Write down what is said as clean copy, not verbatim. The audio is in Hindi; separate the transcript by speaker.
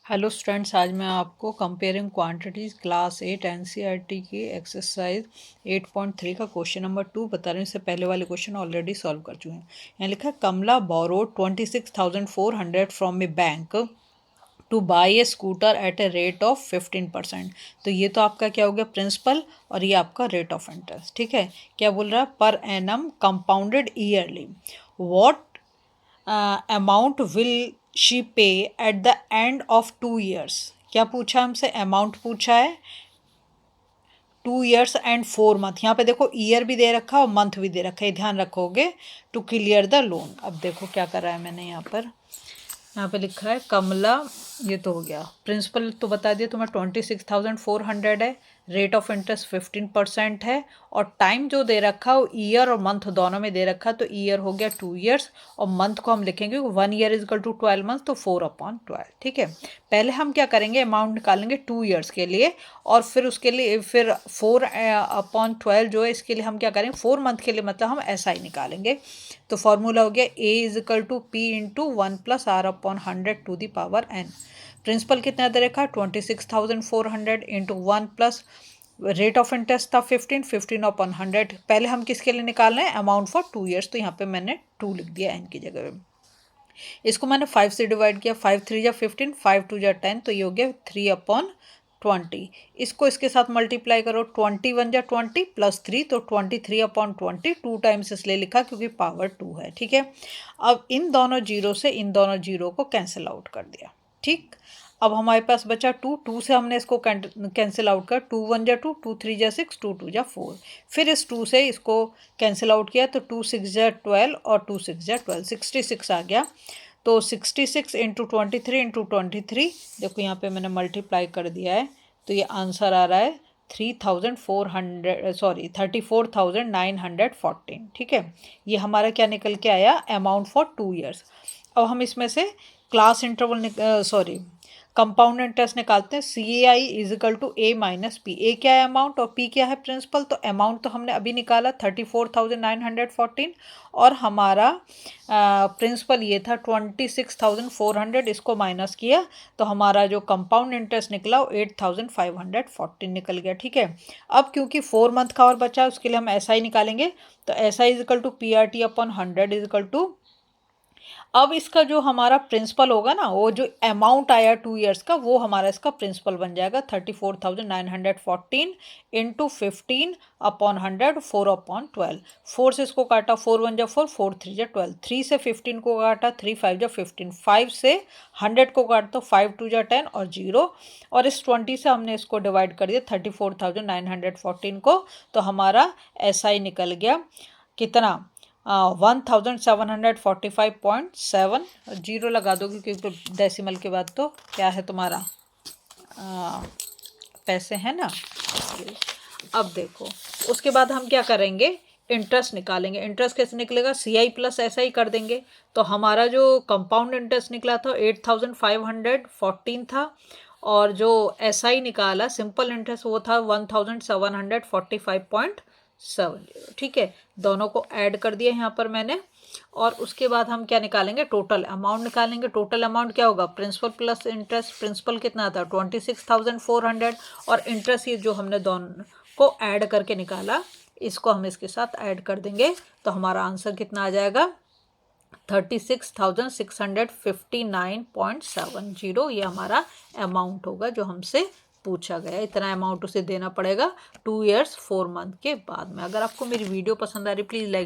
Speaker 1: हेलो स्टूडेंट्स, आज मैं आपको कंपेयरिंग क्वांटिटीज़ क्लास 8 एनसीईआरटी की एक्सरसाइज 8.3 का क्वेश्चन नंबर 2 बता रहे हैं। इससे पहले वाले क्वेश्चन ऑलरेडी सॉल्व कर चुके हैं। यहाँ लिखा है Kamala borrowed 26,400 from a bank to buy a scooter at a rate of 15%। तो ये तो आपका क्या हो गया, प्रिंसिपल, और ये आपका रेट ऑफ इंटरेस्ट। ठीक है, क्या बोल रहा है, पर annum compounded yearly what amount will she pay at the end of 2 years। क्या पूछा हमसे, अमाउंट पूछा है 2 years एंड 4 month। यहाँ पे देखो ईयर भी दे रखा है और मंथ भी दे रखा है, ध्यान रखोगे टू क्लियर द लोन। अब देखो क्या करा है मैंने, यहाँ पे लिखा है कमला, ये तो हो गया प्रिंसिपल, तो बता दिया तुम्हें 26,400 है, रेट ऑफ इंटरेस्ट 15% है, और टाइम जो दे रखा है वो ईयर और मंथ दोनों में दे रखा है। तो ईयर हो गया 2 years और मंथ को हम लिखेंगे 1 year इजकल टू 12 months, तो 4/12। ठीक है, पहले हम क्या करेंगे, अमाउंट निकालेंगे 2 years के लिए, और फिर उसके लिए फिर 4/12 जो है इसके लिए हम क्या करेंगे 4 month के लिए, मतलब हम ऐसा ही निकालेंगे। तो फॉर्मूला हो गया A is equal to P into 1+r/100 to the power n। Principal कितना दे रखा है 26,400 इंटू 1+ रेट ऑफ इंटरेस्ट था 15/100। पहले हम किसके लिए निकाल रहे हैं, अमाउंट फॉर 2 years, तो यहाँ पे मैंने 2 लिख दिया n की जगह पे। इसको मैंने 5 से डिवाइड किया, 5 3 जा 15, 5 2 जा 10, तो ये हो गया 3/20। इसको इसके साथ मल्टीप्लाई करो, 21 जा 20 प्लस 3, तो 23/20। 2 टाइम्स इसलिए लिखा क्योंकि पावर 2 है। ठीक है, अब इन दोनों जीरो से इन दोनों जीरो को कैंसिल आउट कर दिया। ठीक, अब हमारे पास बचा 2 से हमने इसको कैंसिल आउट कर, 2 1 जा 2, 2 3 जा 6, 2 2 जा 4। फिर इस 2 से इसको कैंसिल आउट किया तो 2 6 जा 12 और 2 6 जा 12, 66 आ गया। तो 66 इंटू 23 इंटू 23, देखो यहाँ पे मैंने मल्टीप्लाई कर दिया है, तो ये आंसर आ रहा है 34,914। ठीक है, ये हमारा क्या निकल के आया, अमाउंट फॉर 2 years। अब हम इसमें से क्लास इंटरवल कंपाउंड इंटरेस्ट निकालते हैं। C A I is equal to A minus P. A क्या है, अमाउंट, और पी क्या है, प्रिंसिपल। तो अमाउंट तो हमने अभी निकाला 34,914, और हमारा प्रिंसिपल ये था 26,400, इसको माइनस किया तो हमारा जो कंपाउंड इंटरेस्ट निकला वो 8,514 निकल गया। ठीक है, अब क्योंकि 4 month का और बचा है उसके लिए हम ऐसा ही निकालेंगे, तो ऐसा equal to P R T upon 100 equal to, अब इसका जो हमारा प्रिंसिपल होगा ना, वो जो अमाउंट आया 2 years का, वो हमारा इसका प्रिंसिपल बन जाएगा 34,914 इंटू 15/100, 4/12। 4 से इसको काटा, 4 1 जा 4, 4 3 जा 12, 3 से 15 को काटा, 3 5 जा 15, 5 से 100 को काटा तो 5 2 जा 10 और 0, और इस 20 से हमने इसको डिवाइड कर दिया 34,914 को, तो हमारा ऐसा ही निकल गया कितना, 1745.7। जीरो लगा दोगे क्योंकि डेसिमल के बाद तो क्या है तुम्हारा पैसे हैं ना। अब देखो उसके बाद हम क्या करेंगे, इंटरेस्ट निकालेंगे। इंटरेस्ट कैसे निकलेगा, सी आई प्लस ऐसा ही कर देंगे। तो हमारा जो कंपाउंड इंटरेस्ट निकला था 8,514 था, और जो एस आई निकाला सिंपल इंटरेस्ट वो था 1,745.70। ठीक है, दोनों को ऐड कर दिया यहाँ पर मैंने, और उसके बाद हम क्या निकालेंगे, टोटल अमाउंट निकालेंगे। टोटल अमाउंट क्या होगा, प्रिंसिपल प्लस इंटरेस्ट। प्रिंसिपल कितना था 26,400, और इंटरेस्ट ये जो हमने दोनों को ऐड करके निकाला, इसको हम इसके साथ ऐड कर देंगे, तो हमारा आंसर कितना आ जाएगा 36,659.70। ये हमारा अमाउंट होगा जो हमसे पूछा गया। इतना अमाउंट उसे देना पड़ेगा 2 years 4 month के बाद में। अगर आपको मेरी वीडियो पसंद आ रही प्लीज़ लाइक